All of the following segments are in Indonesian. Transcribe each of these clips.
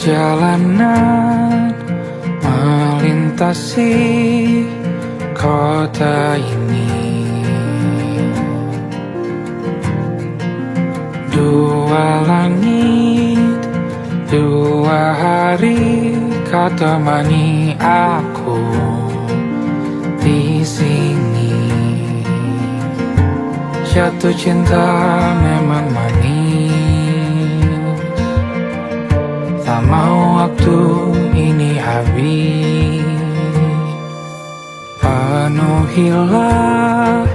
Perjalanan melintasi kota ini, dua langit, dua hari kau temani aku di sini. Jatuh cinta memang manis, tak mau waktu ini habis. Penuhilah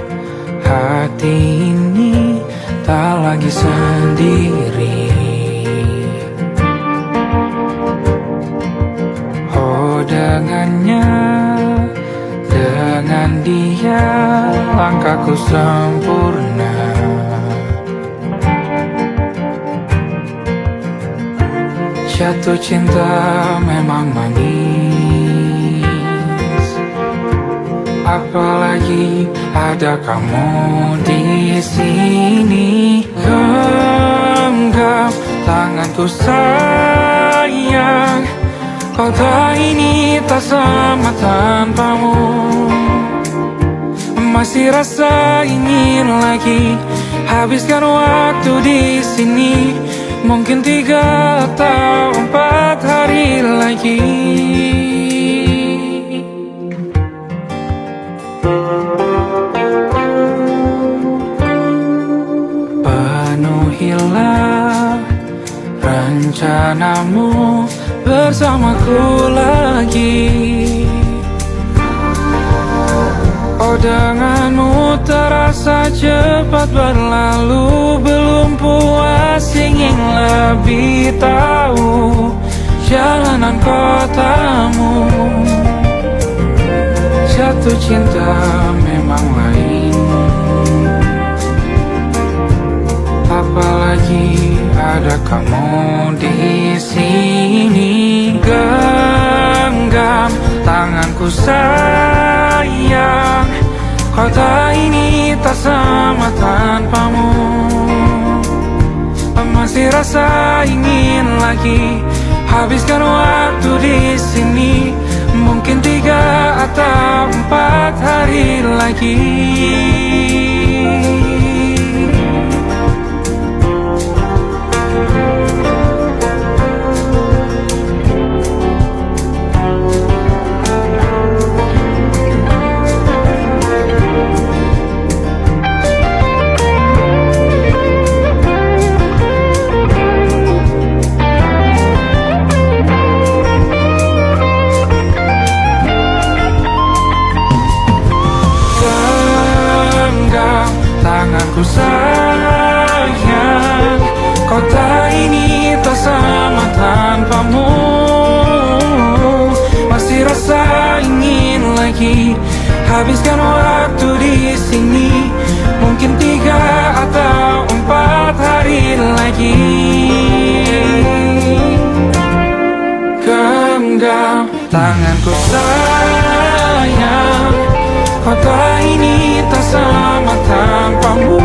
hati ini, tak lagi sendiri. Oh dengannya, dengan dia langkahku sempurna. Jatuh cinta memang manis, apalagi ada kamu di sini. Genggam tanganku sayang, kota ini tak sama tanpamu. Masih rasa ingin lagi habiskan waktu di sini. Mungkin 3 atau 4 hari lagi. Penuhilah rencanamu bersamaku lagi. Oh denganmu terasa cepat berlalu, belum puas ingin lebih tahu jalanan kotamu. Jatuh cinta memang lain, apalagi ada kamu di sini. Genggam tanganku sayang, kota ini tak sama tanpamu. Masih rasa ingin lagi habiskan waktu di sini. Mungkin 3 atau 4 hari lagi. Tanganku sayang, kota ini tak sama tanpamu. Masih rasa ingin lagi habiskan waktu di sini. Mungkin 3 atau 4 hari lagi. Genggam tanganku sayang, kota ini tak sama tanpamu.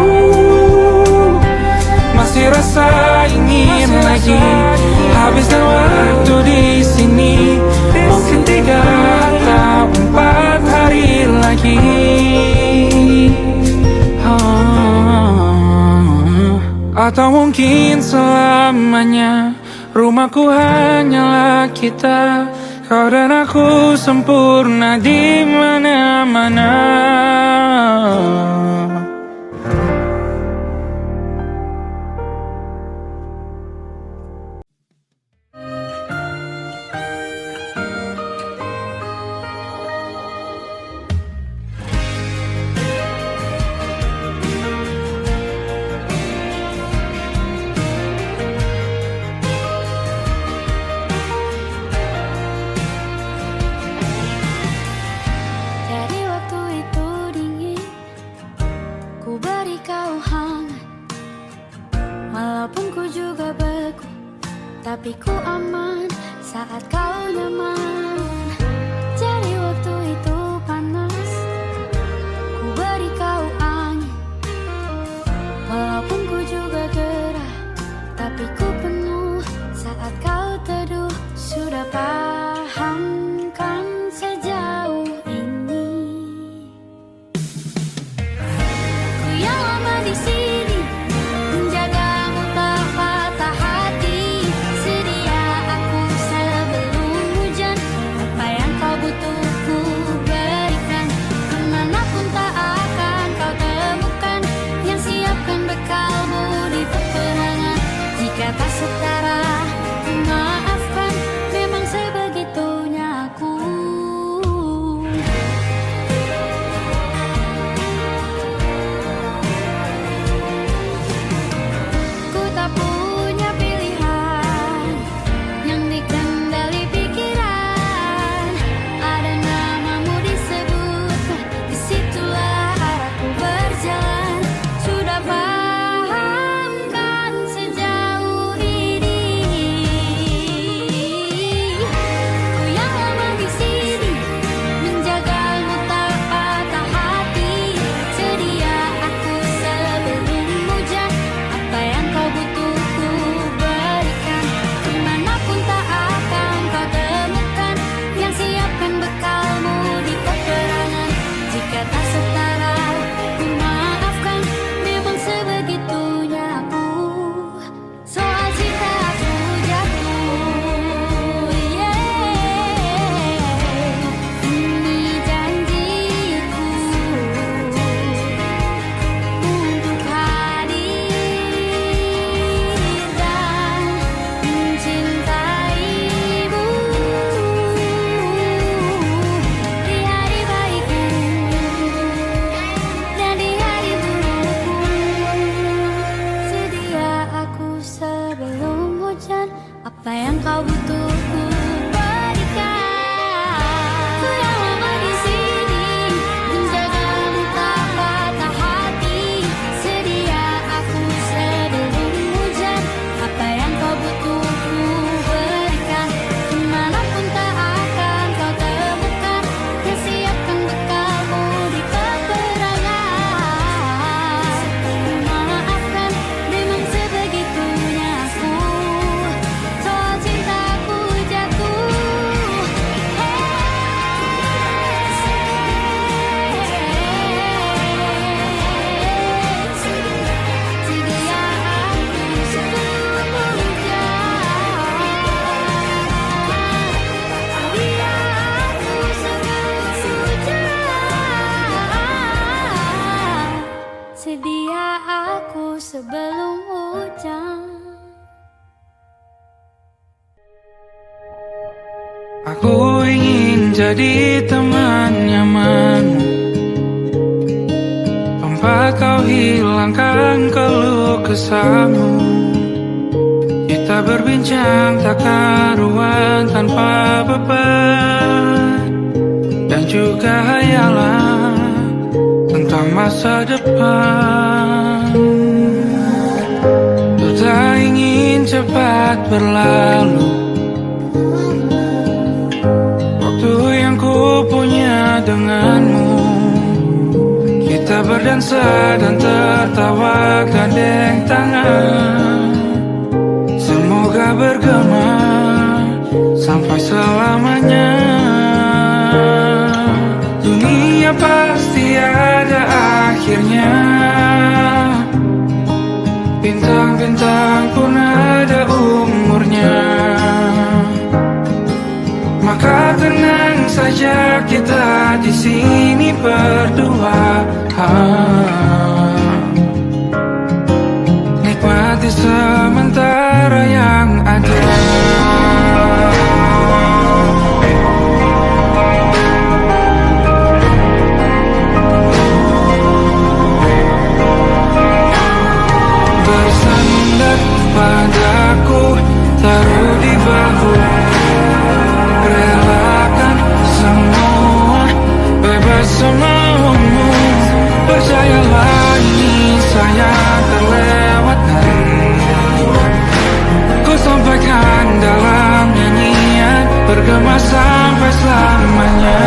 Masih rasa ingin lagi habiskan waktu di sini. Mungkin 3 atau 4 hari lagi. Atau mungkin selamanya. Rumahku hanyalah kita, kau dan aku sempurna di mana-mana. Tapi ku aman saat kau nyaman. Jadi waktu itu panas, ku beri kau angin. Walaupun ku juga gerah, tapi ku penuh saat kau teduh Aku ingin jadi teman nyamanmu, tempat kau hilangkan keluh kesahmu. Kita berbincang tak karuan tanpa beban, dan juga hayalan tentang masa depan. Ku tak ingin cepat berlalu waktu yang ku punya denganmu. Kita berdansa dan tertawa gandeng tangan, semoga bergema sampai selamanya. Dunia pasti ada akhirnya, bintang-bintang pun ada umurnya. Maka tenang saja kita di sini berdua, nikmati sementara yang ada. Bersandar padaku, taruh di bahu, relakan semua, bebas semaumu. Percayalah ini sayang terlewatkan, ku sampaikan dalam nyanyian, bergema sampai selamanya.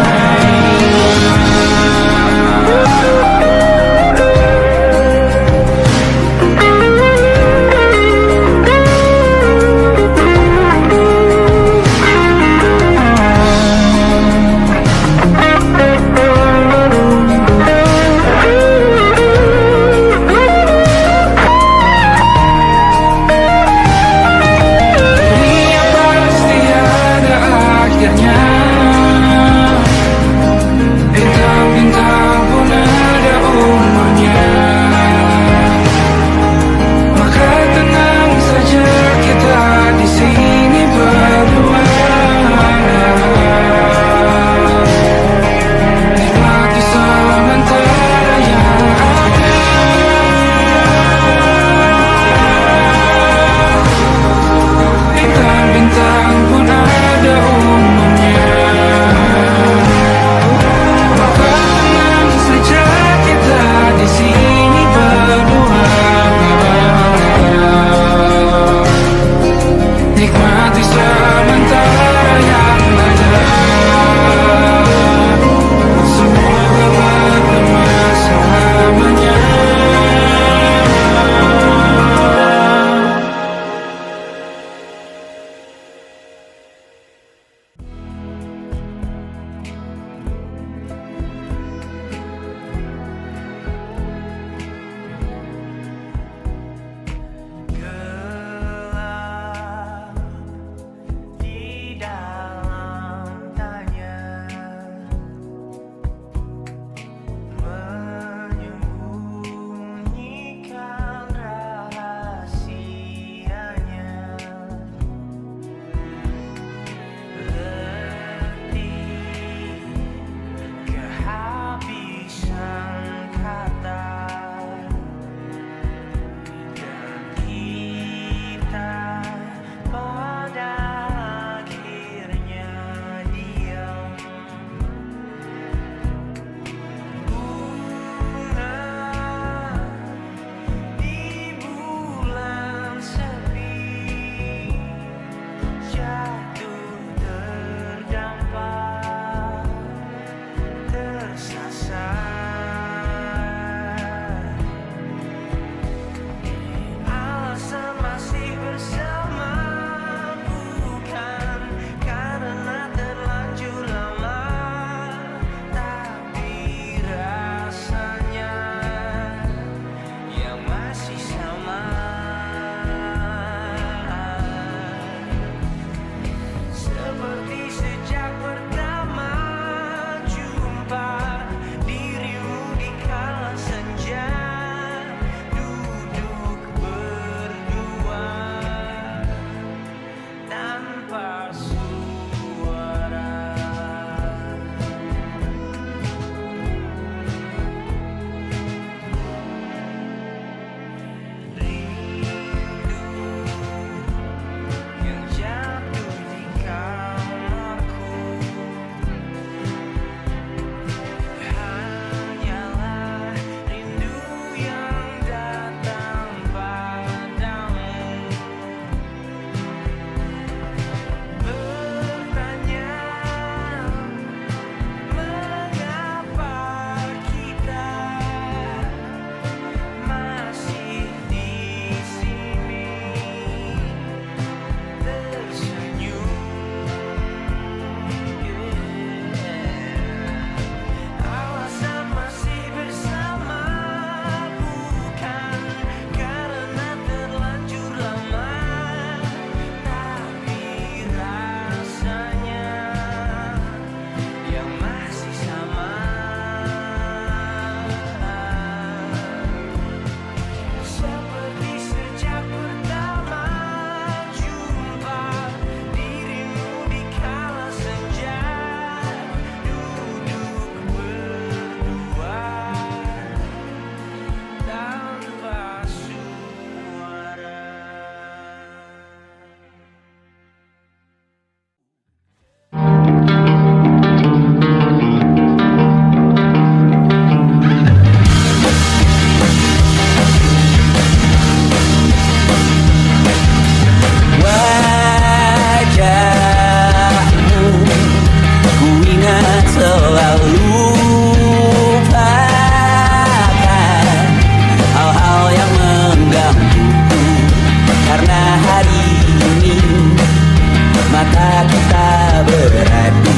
kita beradu,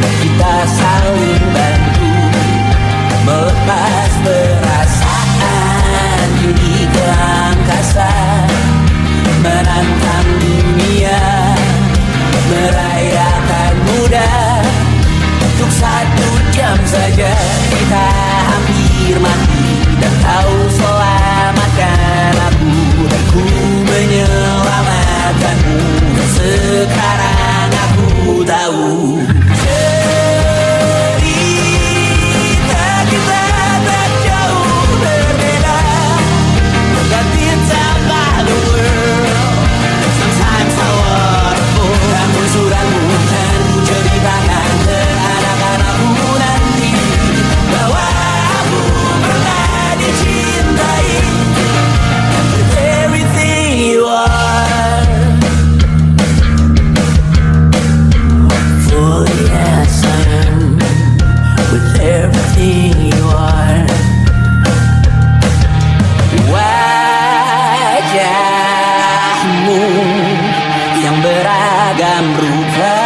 kita saling bantu melepas perasaan tinggi ke angkasa, menantang dunia, merayakan muda. Untuk 1 jam saja kita hampir mati, dan kau selamatkan aku, dan ku menyelamatkanmu. Dan sekarang aku tahu cerita kita tak jauh berbeda. God did about the world. Sometimes I waterfall. Namun suratmu kan ku ceritakan ke anak-anakku nanti, bahwa aku pernah dicintai with everything you are. Fully as I am, with everything you are. Wajahmu yang beragam rupa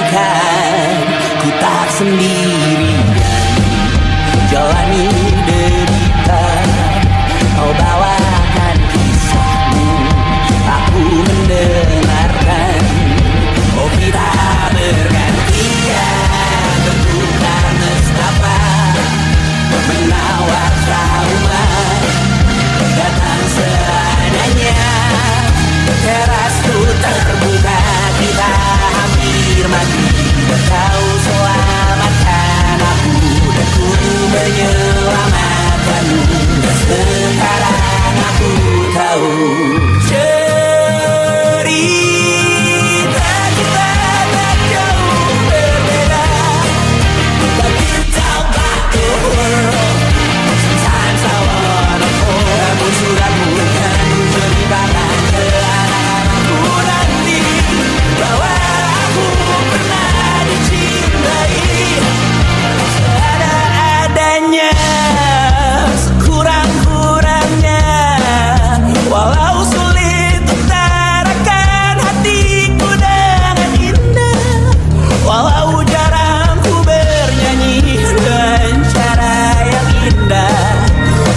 pastikan ku tak sendirian jalani derita. Kau bawakan kisahmu, aku mendengarkan. Oh, kita bergantian bertukar nestapa, menawar trauma datang seadanya. Terasku terbuka, kita hampir mati, kau selamatkan aku, dan ku menyelamatkanmu. Sekarang aku tahu cerita kita tak jauh berbeda. But it's about the world. Sometimes I wanna fall. Namun suratmu kan ku ceritakan ke anak-anakku nanti, bahwa aku pernah dicintai seadanya, sekurang-kurangnya. Walau sulit utarakan hatiku dengan indah, walau jarang ku bernyanyi dengan cara yang indah,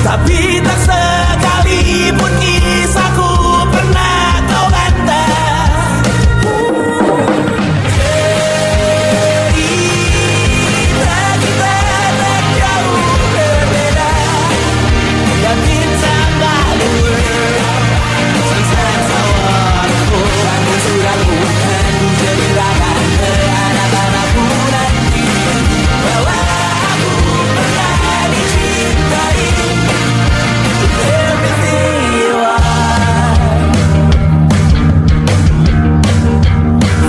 tapi tak sekalipun kisahku pernah kau bantah. Cerita kita tak jauh berbeda. God did about the world. Sometimes I wanna fall. Namun suratmu kan ku ceritakan ke anak-anakku nanti, bahwa aku pernah dicintai with everything you are.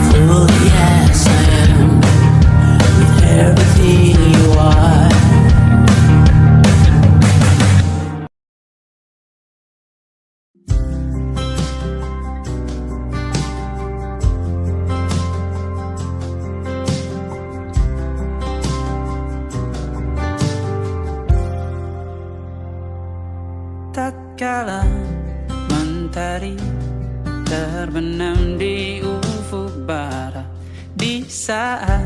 Fully as I am, with everything you are. Tatkala mentari terbenam di ufuk barat, di saat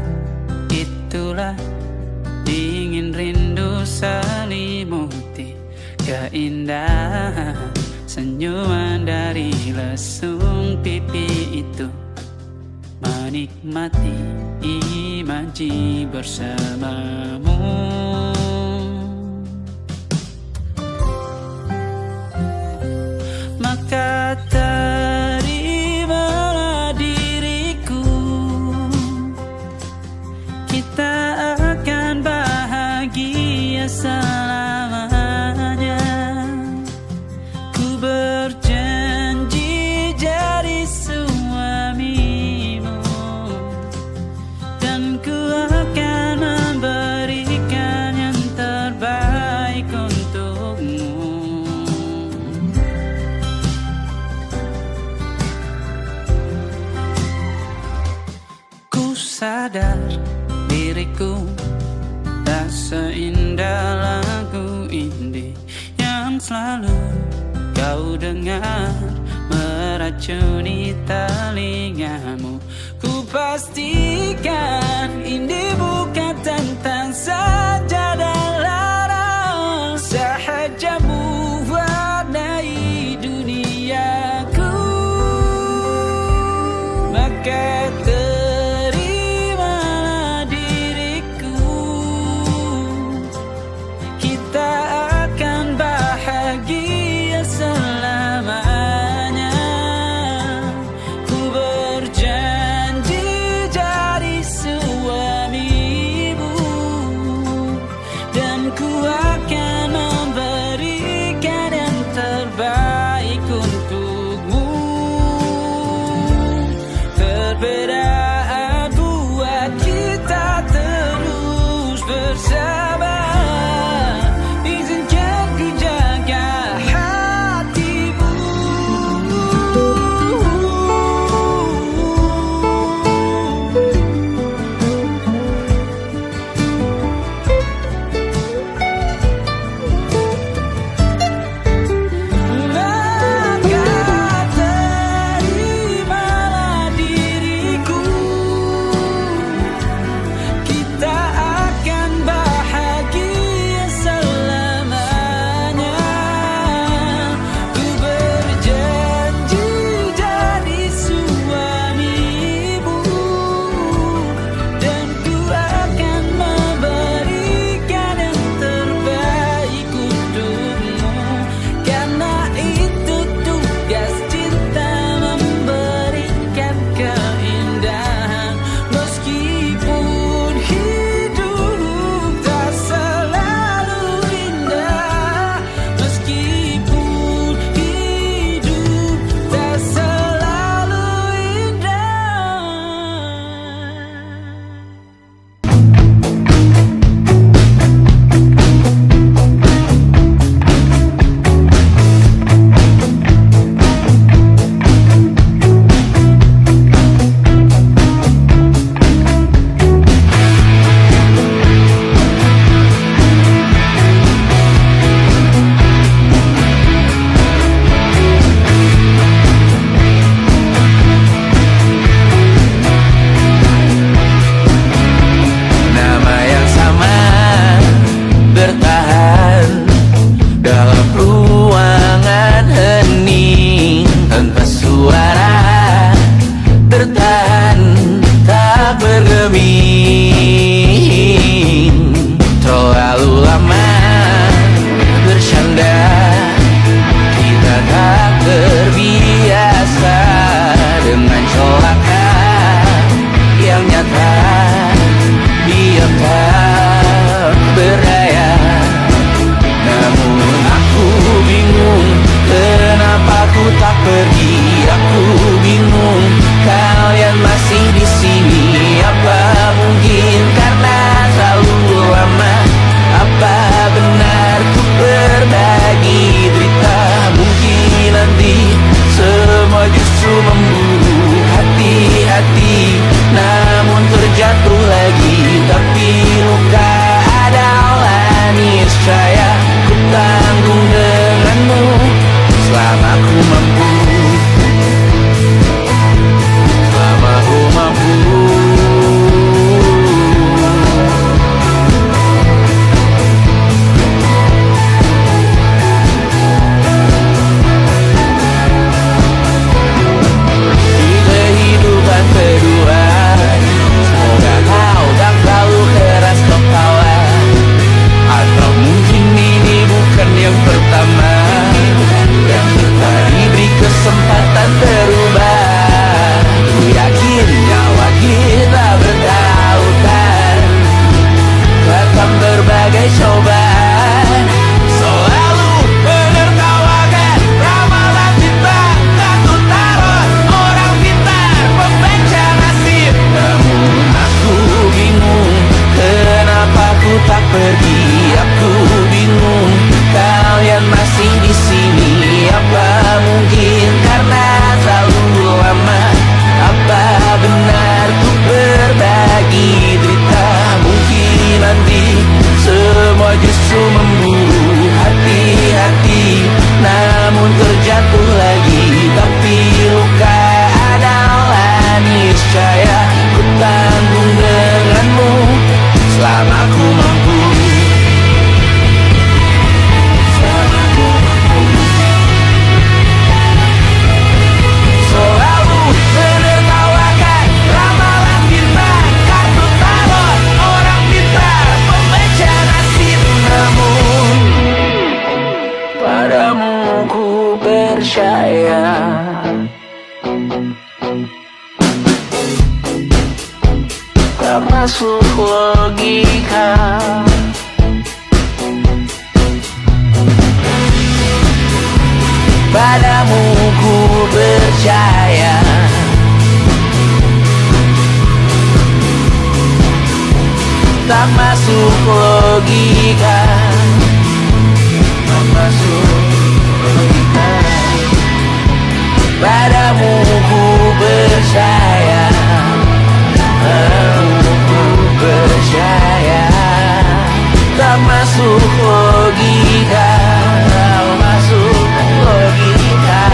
itulah dingin rindu selimuti keindahan senyuman dari lesung pipi itu, menikmati imaji bersamamu. Maka terimalah diriku, kita akan bahagia selamanya. Ku berjanji jadi suamimu, dan ku akan memberikan yang terbaik untukmu. Sadar diriku tak seindah lagu indie yang selalu kau dengar meracuni telingamu. Ku pastikan ini bukan tentang saja dan larang, sahaja mewarnai duniaku. Maka terimalah diriku, kita akan bahagia selamanya. Ku berjanji jadi suamimu, dan ku akan memberikan yang terbaik untukmu. Perbedaan buat kita terus bersama. Izinkan ku jaga hatimu. Maka terimalah diriku, kita akan bahagia selamanya. Ku berjanji jadi suamimu, dan ku akan memberikan yang terbaik untukmu. Karena itu tugas cinta, memberikan keindahan. Meskipun hidup tak selalu indah, meskipun hidup tak selalu indah. Nama yang sama bertahan dalam ruangan hening tanpa suara, bertahan tak bergeming. Terlalu lama bersandar, kita tak terbiasa dengan celaka yang nyata. Diam tak berdaya, namun aku bingung kenapa ku tak pergi. Aku bingung kalian masih di sini. Apa mungkin tak masuk logika. Padamu ku percaya, tak masuk logika, tak masuk logika. Padamu ku percaya, padamu ku percaya, tak masuk logika, tak masuk logika.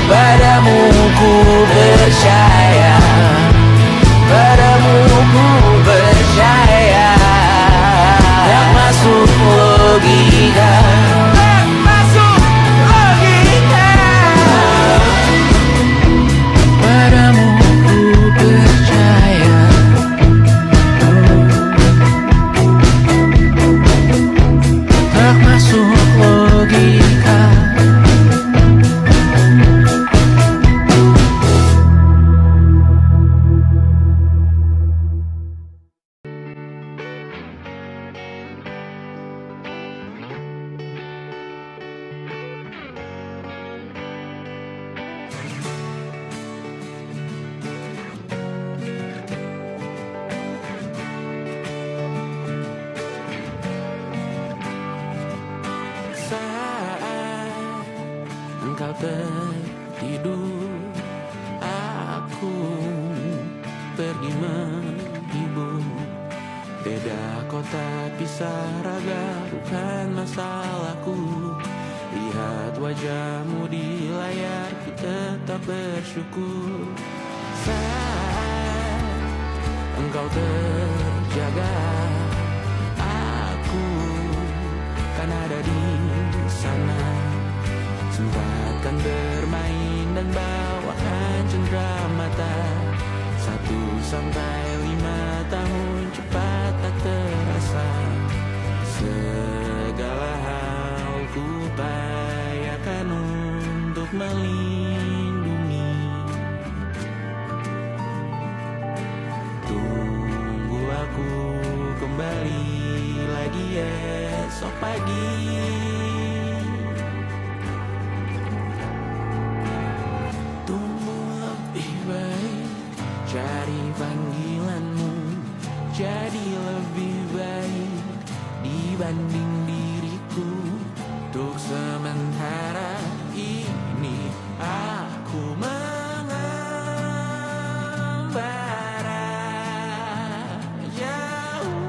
Padamu ku percaya, padamu ku percaya, tak masuk logika, tak masuk logika. Padamu ku percaya, tak masuk logika. Saat engkau tertidur, aku pergi menghibur. Beda kota pisah raga bukan masalahku. Lihat wajahmu di layar, ku tetap bersyukur. Saat engkau terjaga, aku kan ada di sana. Sempatkan bermain dan bawakan cendera mata. 1-5 tahun cepat tak terasa. Segala hal ku upayakan untuk melindungi. Tunggu aku kembali lagi esok pagi. Tumbuh lebih baik, cari panggilanmu, jadi lebih baik dibanding diriku. Untuk sementara ini aku mengembara jauh.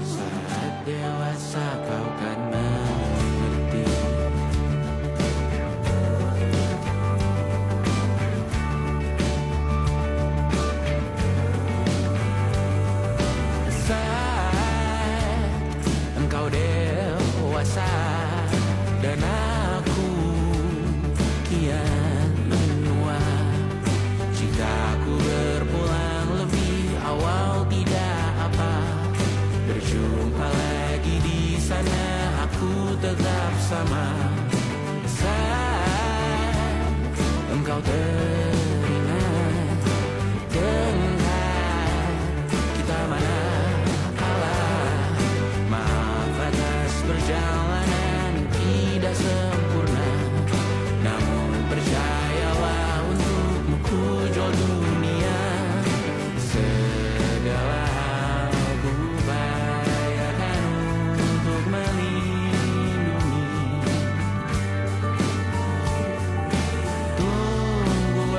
Saat dewasa kau kan mengerti. Saat engkau dewasa dan aku kian menua. Jika aku berpulang lebih awal tidak apa. Berjumpa lagi di sana, aku tetap sama. Saat engkau teringat tentang kita mana kalah. Maaf atas perjalanan tidak sempurna, namun percayalah untukmu ku jual dunia. Segala hal ku upayakan untuk melindungi. Tunggu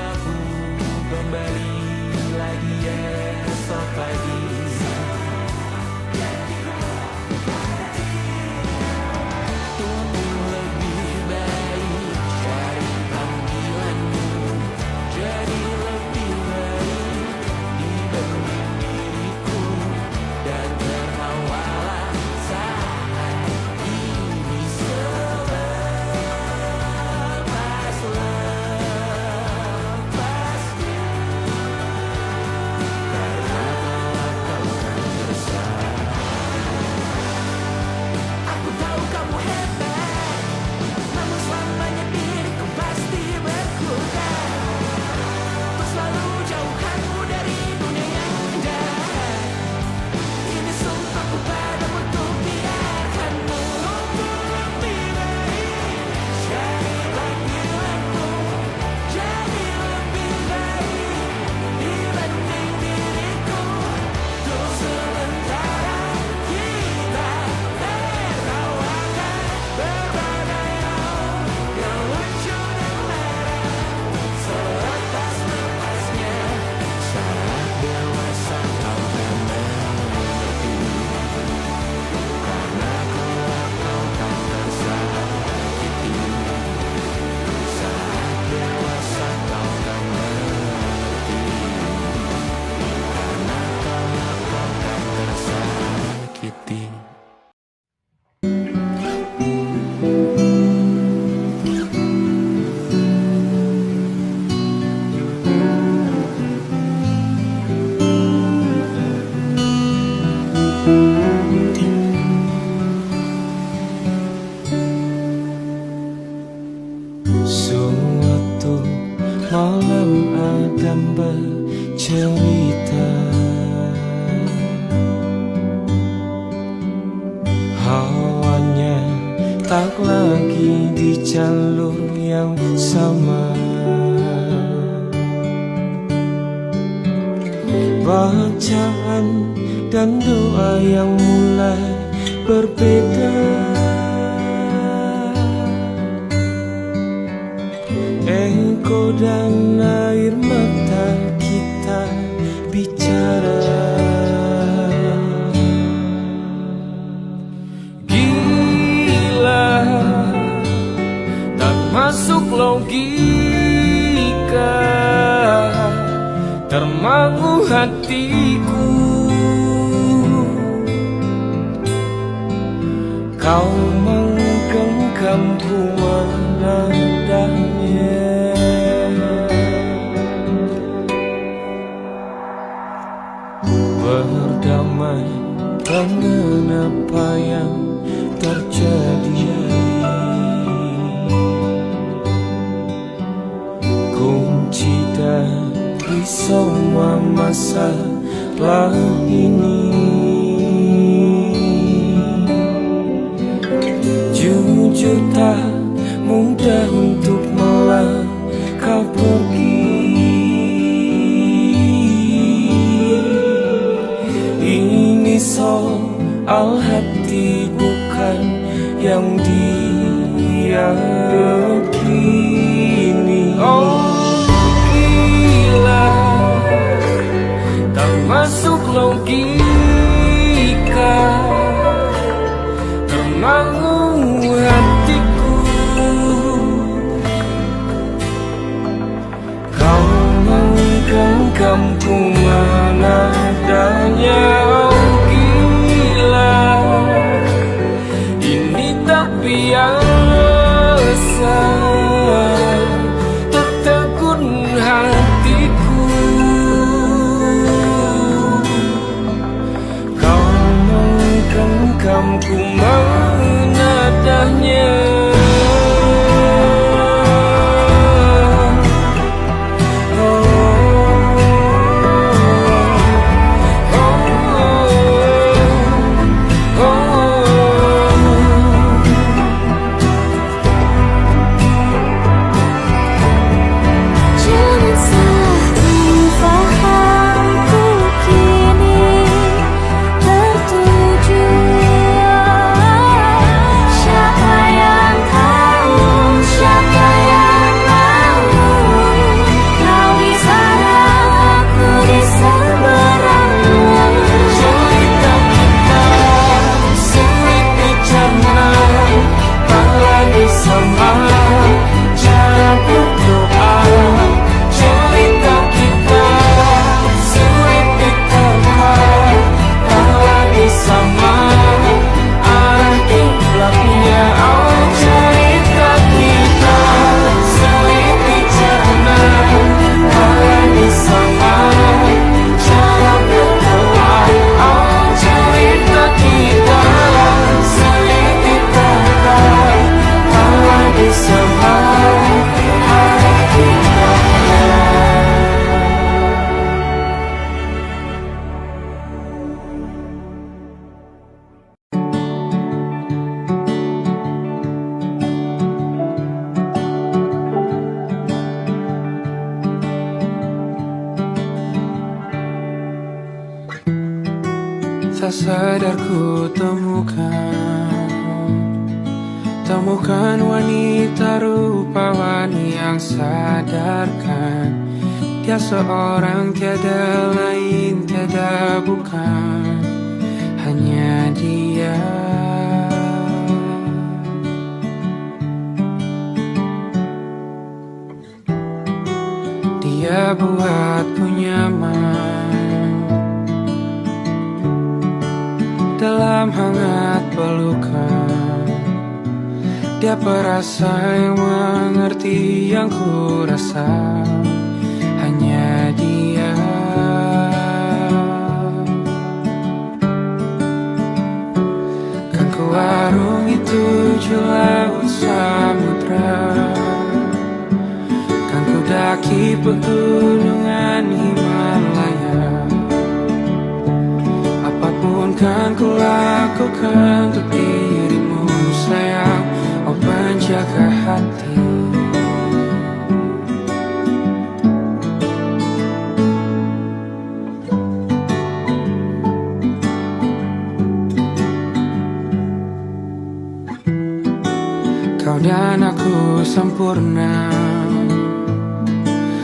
malam Adam bercerita. Hawanya tak lagi di jalur yang sama. Bacaan dan doa yang mulai berbeda. Ego dan air mata kita bicara. Gila, tak masuk logika, termangu hatiku. Kau menggenggamku menadanya. Berdamai dengan apa yang terjadi. Kunci dari semua masalah ini, jujur tak mudah untuk melangkah pergi. Ini soal hati bukan yang diyakini. Oh gila, tak masuk logika, termangu hatiku. Kau menggenggamku menadanya. Oh gila, ini tak biasa, tertegun hatiku. Kau menggenggamku menadanya. Tak sadar ku temukan wanita rupawani yang sadarkan dia seorang, tiada lain, tiada bukan, hanya dia. Dia buatku nyaman dalam hangat pelukan. Dia perasa yang mengerti yang ku rasa, hanya dia. Kan ku warungi 7 laut samudra, kan ku daki pegunungan Himalaya. Apapun kan ku lakukan untuk dirimu sayang, oh penjaga hati. Kau dan aku sempurna,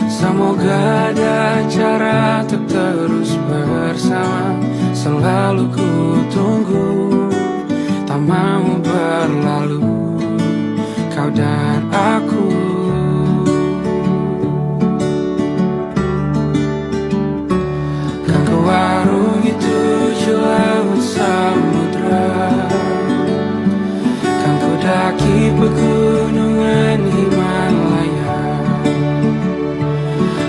semoga ada cara untuk terus bersama. Selalu ku tunggu, tak mau berlalu, kau dan aku. Kan ku warungi 7 laut samudra, kan ku daki pegunungan Himalaya.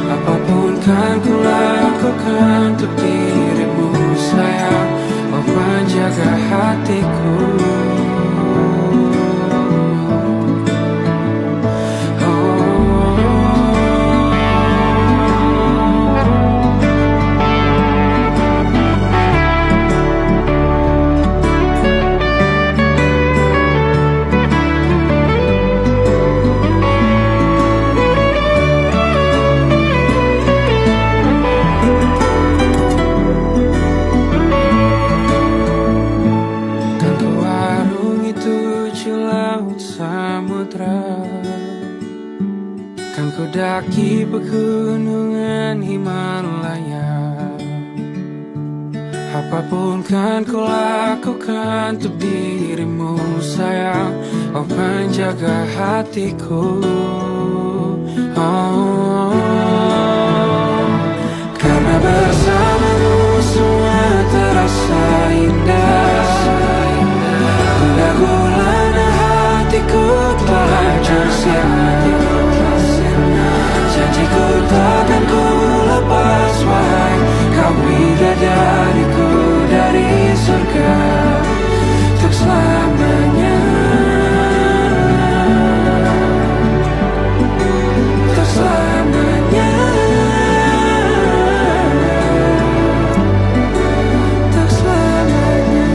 Apapun kan ku lakukan untuk dirimu sayang, oh penjaga hatiku. Kan ku daki pegunungan Himalaya. Apapun kan ku lakukan untuk dirimu sayang, oh penjaga hatiku. Oh, karena bersamamu semua terasa indah. Gundah gulana hatiku telah tersiap. Janjiku takkan ku lepas, wahai kau bidadariku dari surga untuk selamanya, untuk selamanya, untuk selamanya.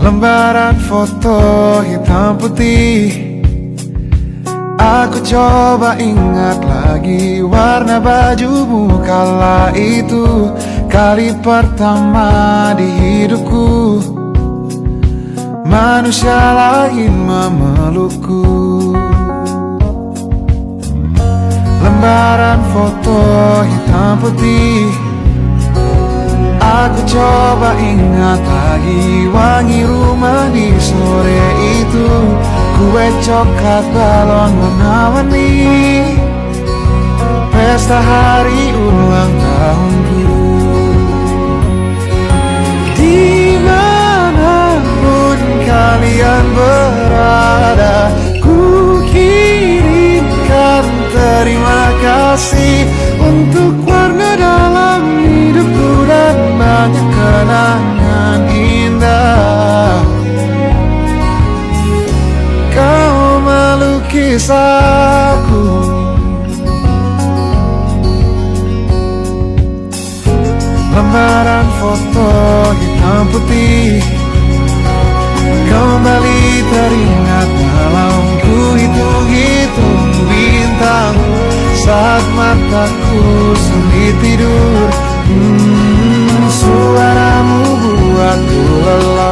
Lembaran foto hitam putih, aku coba ingat lagi warna bajumu kala itu. Kali pertama di hidupku manusia lain memelukku. Lembaran foto hitam putih, aku coba ingat lagi wangi rumah di sore itu. Kue coklat balon warna-warni, pesta hari ulang tahunku. Dimanapun kalian berada, ku kirimkan terima kasih untuk warna dalam hidupku dan banyak kenangan indah. Kau melukis aku, lembaran foto hitam putih kembali teringat dalam ku hitung-hitung bintang saat mataku sulit tidur. Suaramu buatku lelah.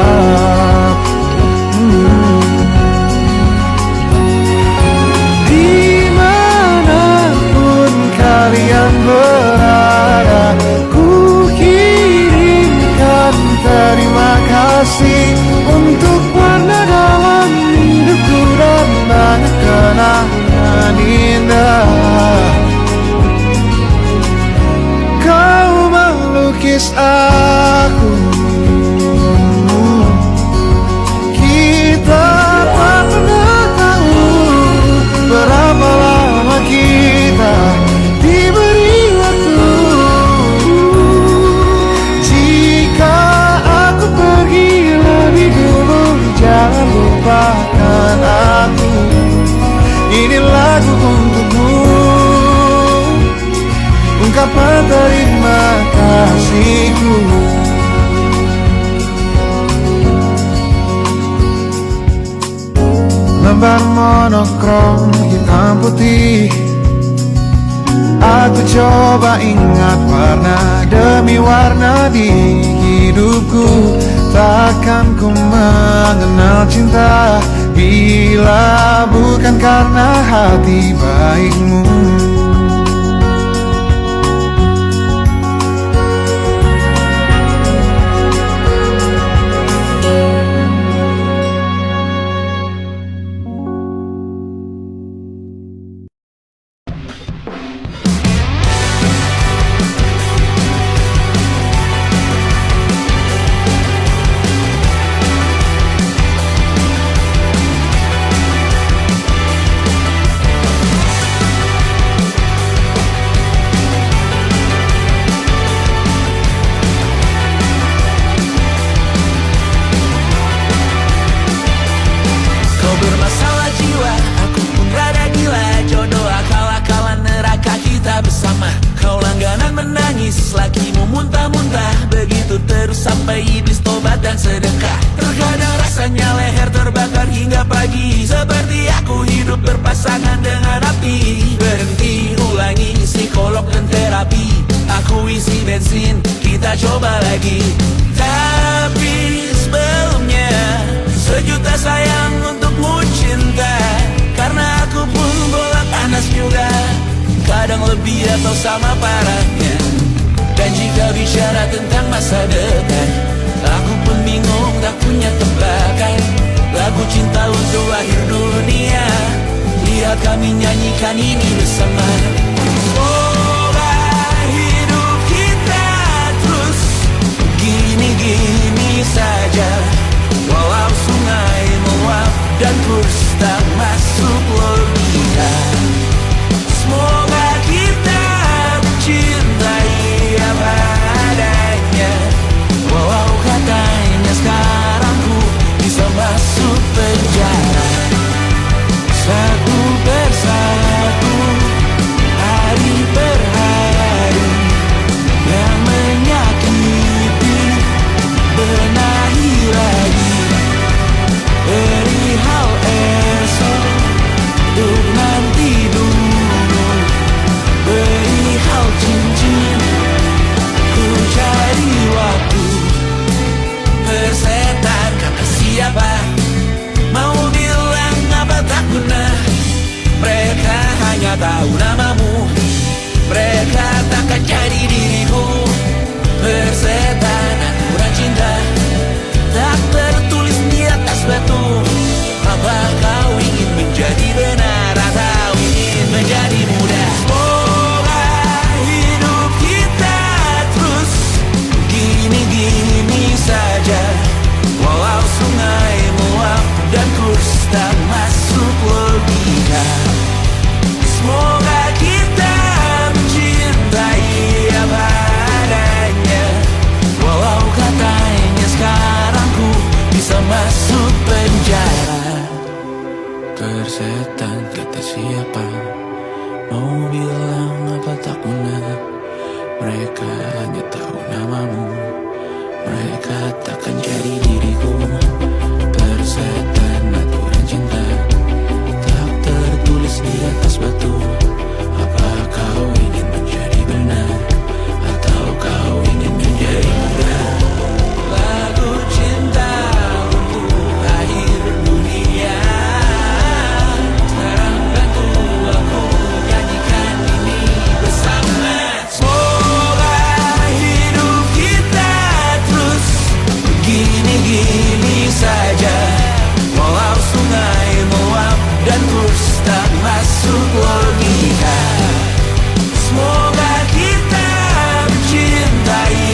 menangis aku. Kita tak pernah tahu berapa lama kita diberi waktu. Jika aku pergi lebih dulu, jangan lupakan aku. Ini lagu untukmu, ungkapan terima kasihku. Lembar monokrom hitam putih, aku coba ingat warna demi warna di hidupku. Takkan ku mengenal cinta bila bukan karena hati baikmu. Sampai iblis tobat dan sedekah. Terkadang rasanya leher terbakar hingga pagi, seperti aku hidup berpasangan dengan api. Berhenti, ulangi psikolog dan terapi. Aku isi bensin, kita coba lagi. Tapi sebelumnya sejuta sayang untukmu cinta. Karena aku pun bola panas juga, kadang lebih atau sama parahnya. Dan jika bicara tentang masa depan, aku pun bingung tak punya tebakan. Lagu cinta untuk akhir dunia, lihat kami nyanyikan ini bersama. Semoga hidup kita terus gini-gini saja, walau sungai meluap dan kurs tak masuk logika. Semoga kita mencintai apa adanya, walau katanya sekarang ku bisa masuk penjara. Satu persatu, hari per hari, yang menyakiti benahi lagi. Perihal esok, untuk nanti dulu. Perihal cincin, ku cari waktu. Persetan kata siapa, mau bilang apa tak guna. Mereka hanya tahu namamu, mereka takkan jadi diriku. Persetan aturan cinta, tak tertulis di atas batu. Apa kau ingin menjadi benar atau ingin menjadi muda? Semoga hidup kita terus gini-gini saja, walau sungai meluap dan kurs tak masuk logika. Semoga kita mencintai apa adanya, walau katanya sekarang ku bisa masuk penjara. Persetan kata siapa, mau bilang apa tak guna. Mereka hanya tahu namamu, mereka takkan jadi diriku. Persetan aturan cinta, tak tertulis di atas batu. Apa kau ingin menjadi benar atau kau ingin menjadi muda? Lagu cinta untuk akhir dunia, sekarang bantu aku nyanyikan ini bersama. Semoga hidup kita terus gini-gini saja, walau sungai meluap dan kurs tak masuk logika. Semoga kita mencintai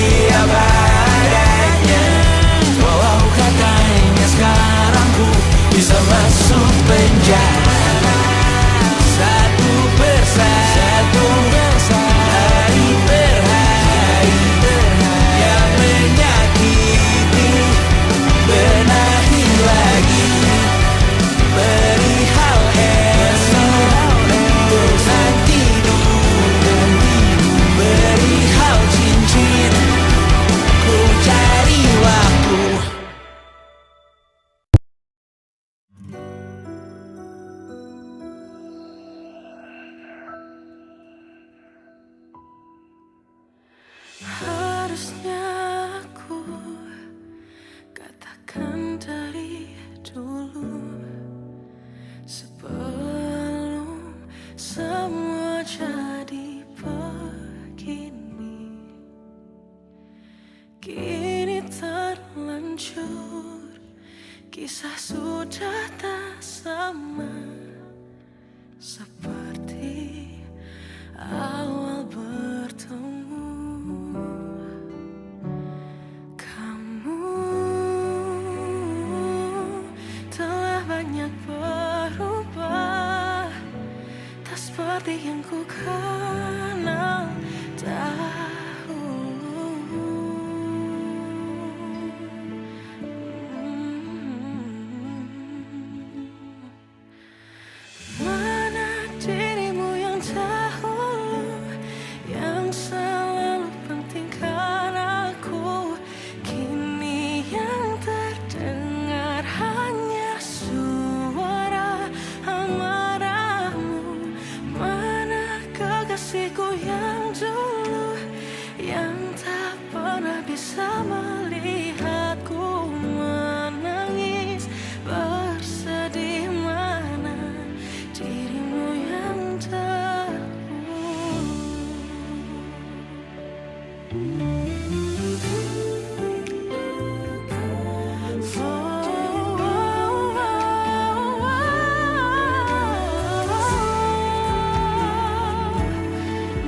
Kisah sudah tak sama seperti awal bertemu. Kamu telah banyak berubah, tak seperti yang ku kenal dahulu. Mana dirimu yang dahulu, yang selalu pentingkan aku. Kini yang terdengar hanya suara amarahmu. Mana kekasihku yang dulu, yang tak pernah bisa melihatku menangis bersedih. Mana dirimu yang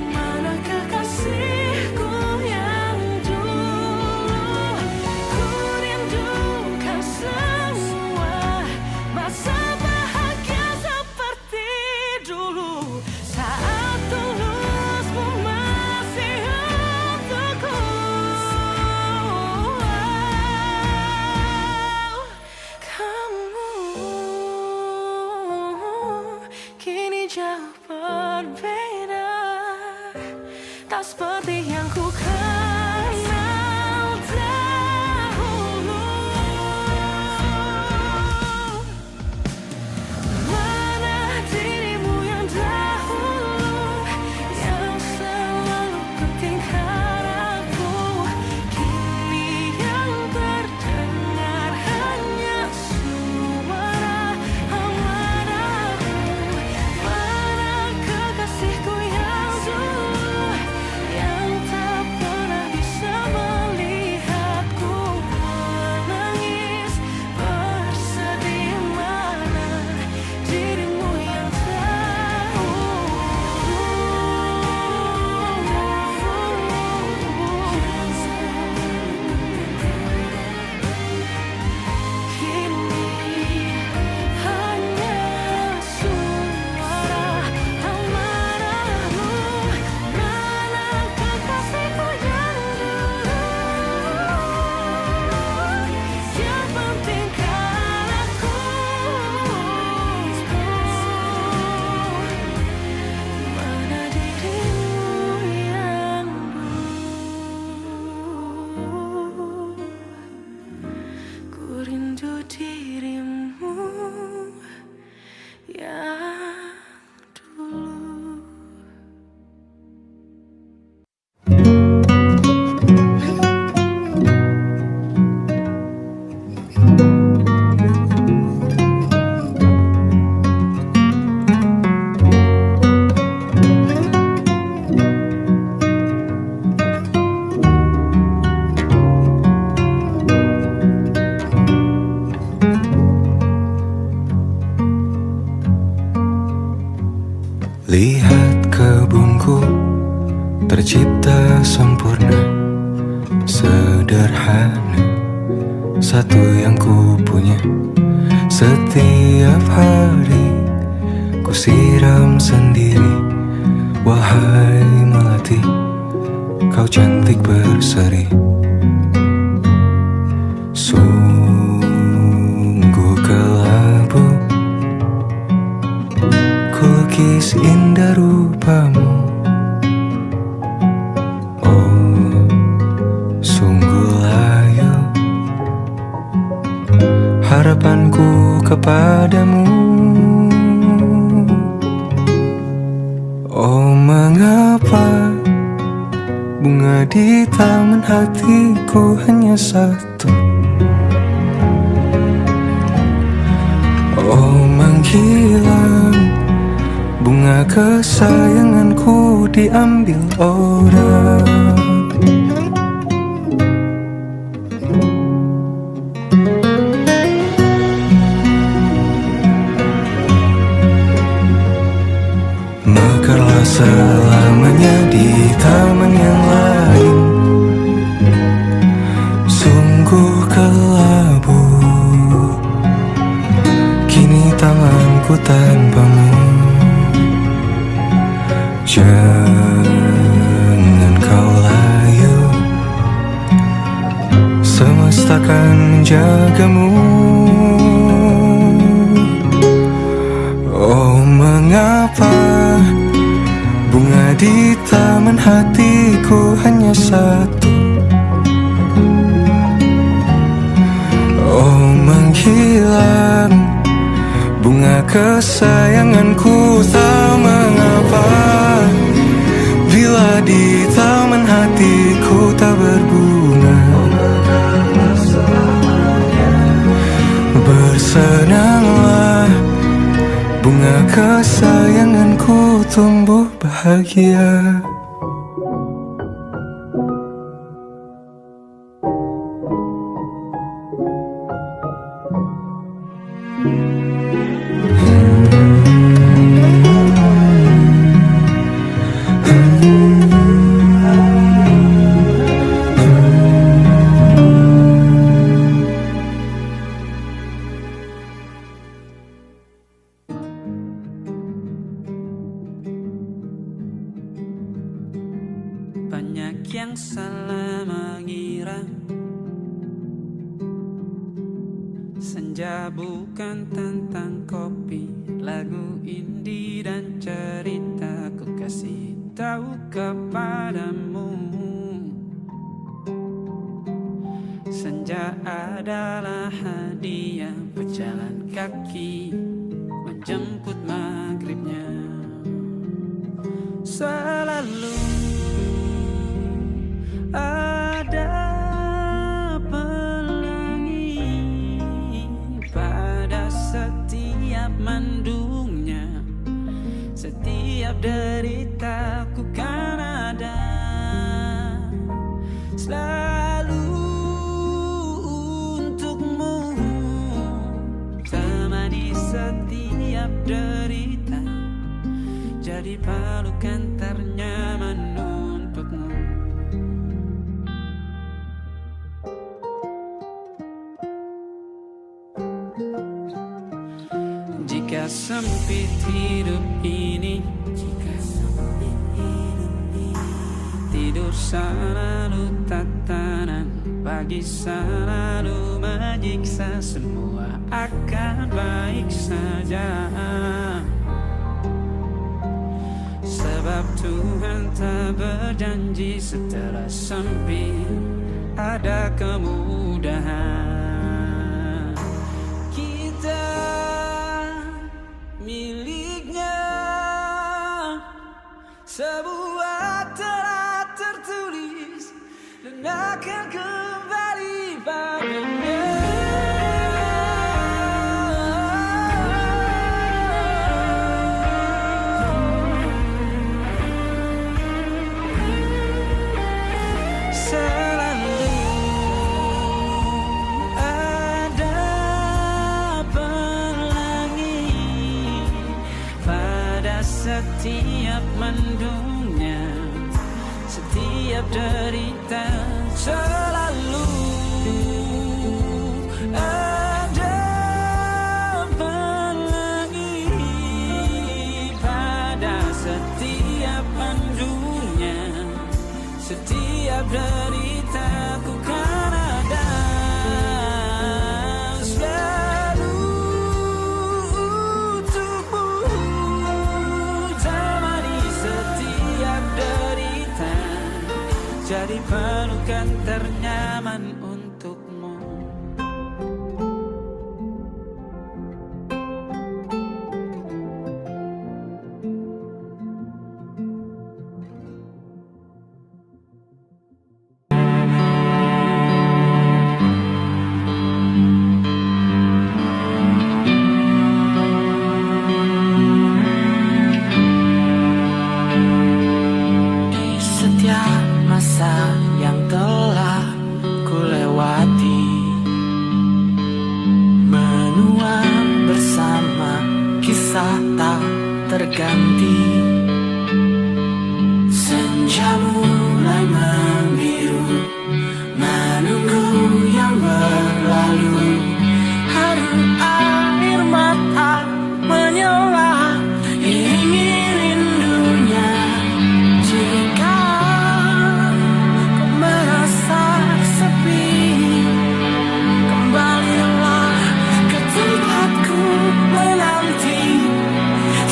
mana kekasihku yang dulu, ku rindukan semua masa bahagia seperti dulu, saat tulusmu masih untukku. Kamu kini jauh berbeda, tak seperti yang ku kenal dahulu. Mana dirimu yang dahulu, yang selalu pentingkan aku. Kini yang terdengar hanya suara amarahmu. Mana kekasihku yang dulu, yang tak pernah bisa melihatku menangis bersedih. Mana dirimu yang kini hanya suara amarahmu. Mana kekasihku yang dulu, yang pentingkan aku. Mana dirimu yang dulu, ku rindu dirimu yang dulu. Lihat kebunku tercipta sempurna, sederhana, satu yang ku punya. Setiap hari ku siram sendiri. Wahai melati, kau cantik berseri. Sungguh kelabu kulukis indah rupamu. Oh, sungguh layu harapanku kepadamu. Oh, mengapa bunga di taman hatiku hanya satu? Oh, menghilang bunga kesayanganku diambil orang. selamanya di taman yang lain. Sungguh kelabu kini tanganku tanpamu. Jangan kau layu, semesta akan menjagamu. Oh, mengapa bunga di taman hatiku hanya satu? Oh, menghilang bunga kesayanganku, tak mengapa bila di taman hatiku tak berbunga. Bersenanglah bunga kesayanganku tumbuh bahagia. Banyak yang salah mengira senja bukan tentang kopi, lagu indie dan cerita. Ku kasih tahu kepadamu, senja adalah hadiah berjalan kaki menjemput maghribnya. Selalu ada pelangi pada setiap mendungnya, setiap deritaku kan ada selalu untukmu, temani setiap derita, jadi pelukan ternyaman untukmu. Jika sempit hidup ini, tidur selalu tatanan, pagi selalu menyiksa, semua akan baik saja. Sebab Tuhan tak berjanji setelah sempit ada kemudahan. Kita miliknya sebuah telah tertulis dan akan kembali padanya. Setiap mendungnya, setiap derita, selalu ada pelangi pada setiap mendungnya, setiap derita ku kan ada. Jadi pelukan ternyaman untukmu. Di setiap masa yang telah ku lewati, menua bersama kisah tak terganti. mulai membiru, menunggu yang berlalu. Haru air mata menyala, ingin rindunya. Jika kau merasa sepi, kembalilah ke tempatku menanti,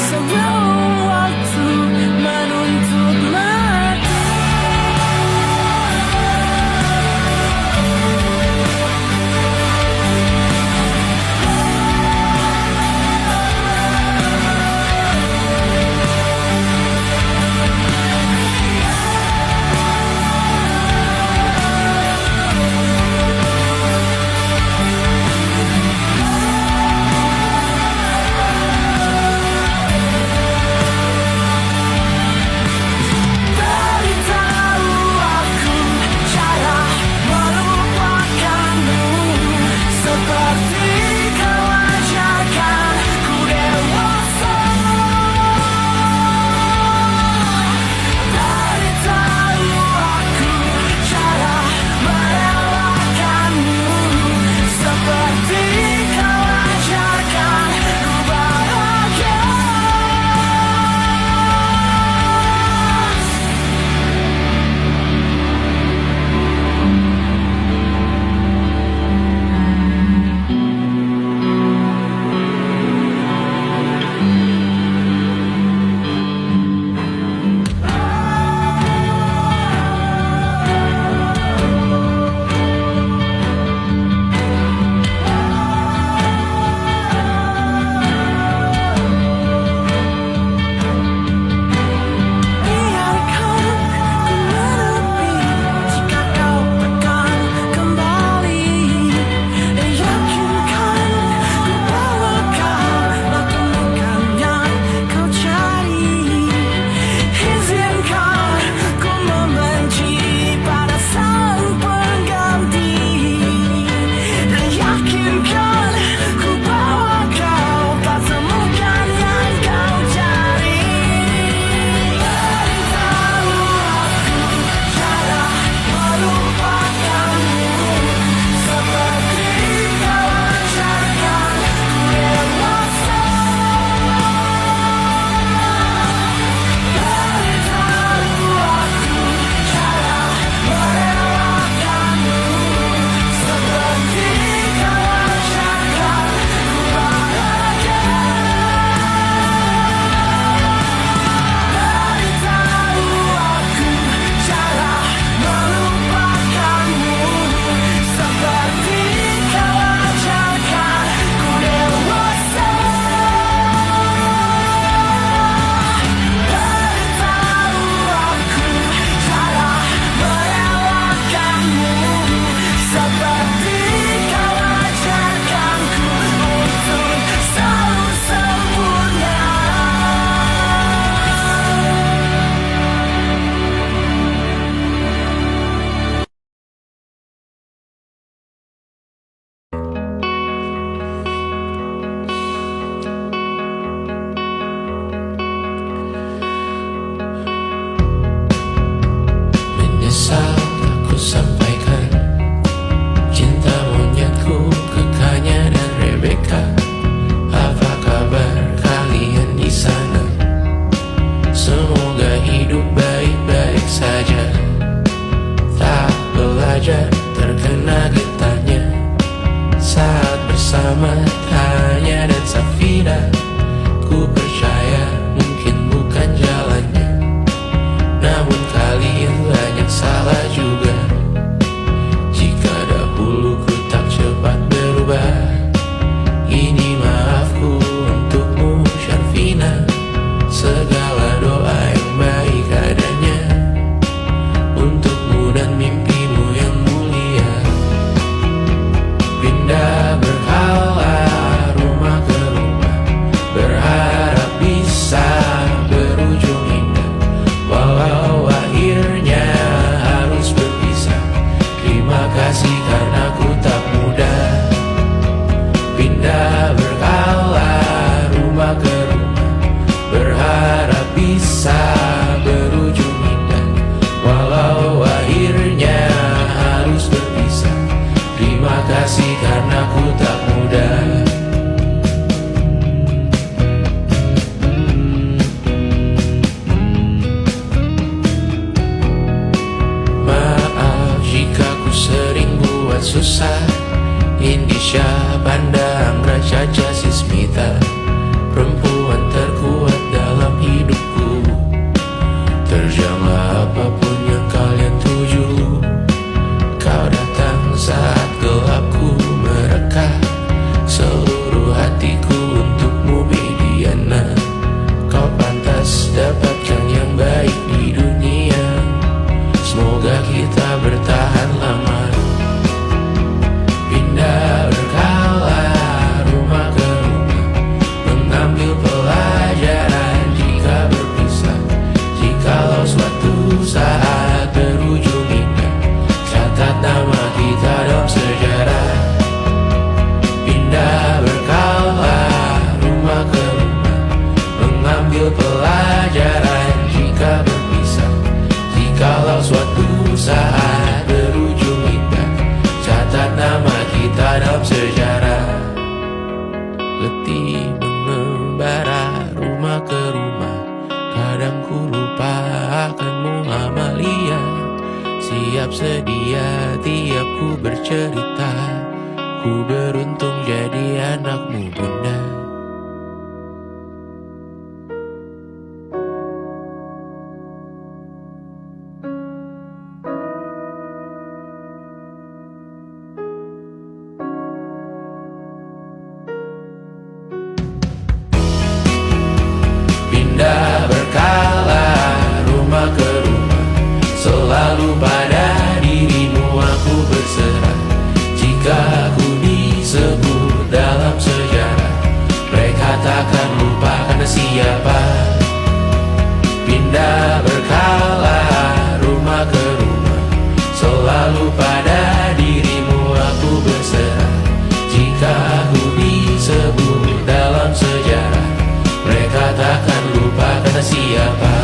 sebelum waktu menuntut mati. Beritahu aku cara melupakanmu, seperti kau ajarkan ku dewasa. Beritahu aku cara merelakanmu, seperti kau ajarkan ku bahagia. Biarkan ku menepi jika kau tekan kembali. Yakinkan ku bahwa kau temukan yang kau cari. Izinkan ku membenci pada sang pengganti. Yakinkan ku bahwa kau tak temukan yang kau cari. Beritahu aku cara melupakanmu, seperti kau ajarkan ku dewasa. Beritahu aku cara merelakanmu, seperti kau ajarkan ku bahagia. Beritahu aku cara melupakanmu, seperti kau ajarkan ku dewasa. Beritahu aku cara merelakanmu, seperti kau ajarkanku untuk selalu sempurna. Menyesal aku sampaikan cinta monyetku ke Kanya dan Rebecca. Apa kabar kalian di sana? Semoga hidup baik-baik saja. Tak belajar terkena getahnya saat bersama Tanya dan Safira. Ku percaya mungkin bukan jalannya, namun kalian banyak salah juga. Jika dahulu ku tak cepat berubah, ini maafku untukmu Syarfina. Segala doa yang baik adanya untukmu dan mimpimu yang mulia. Pindah berhala rumah ke rumah, berharap bisa letih mengembara rumah ke rumah. Kadang ku lupa akanmu Amalia. Siap sedia tiap ku bercerita. Ku beruntung jadi anakmu bunda. Pindah berkala rumah ke rumah, selalu pada dirimu aku berserah. Jika aku disebut dalam sejarah, mereka takkan lupa karena siapa. Pindah berkala rumah ke rumah, selalu pada dirimu aku berserah. Jika aku disebut dalam sejarah, mereka takkan lupa karena siapa.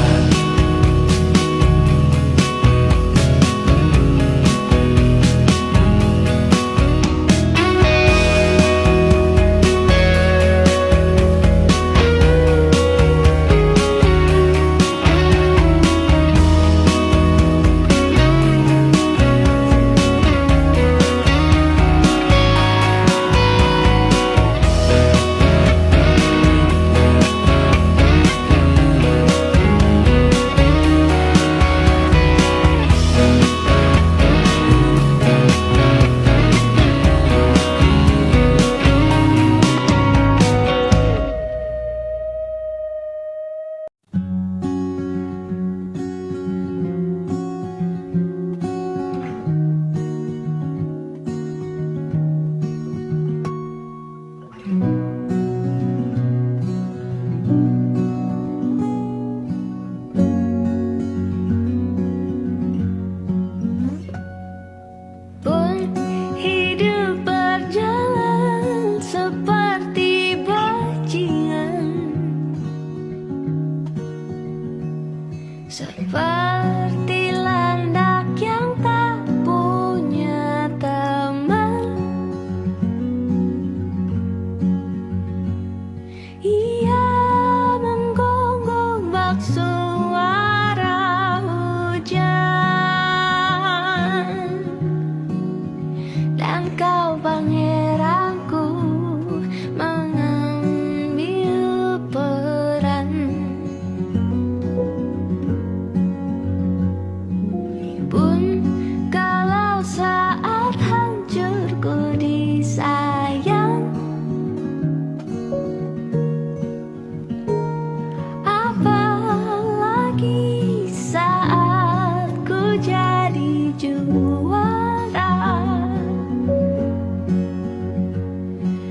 Seperti landak yang tak punya teman, ia menggonggong bak suara hujan. Dan kau pangeranku mengambil peran. Pun kalau saat hancurku disayang, apalagi saat ku jadi juara.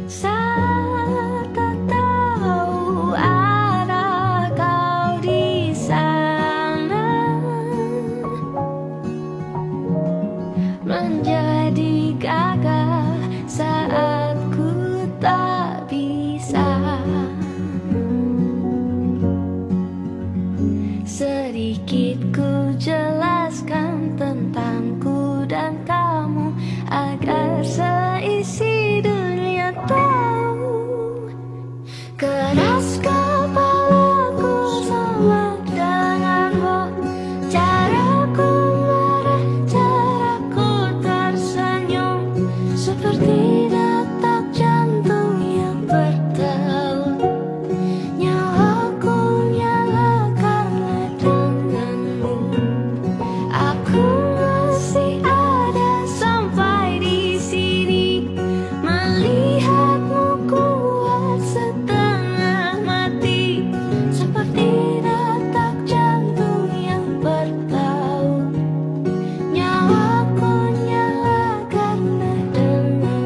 Saat tak tahu arah kau di sana, menjadi gagah saat ku tak bisa. Sedikit ku jelaskan tentangku dan kamu, agar seisi dunia tahu. Keras kepalaku sama denganmu, caraku marah, caraku tersenyum, seperti detak jantung yang bertaut. Nyawaku nyala karena denganmu. Aku masih ada sampai di sini, melihatmu kuat setengah mati, seperti detak jantung yang bertaut. Nyawaku nyala karena denganmu.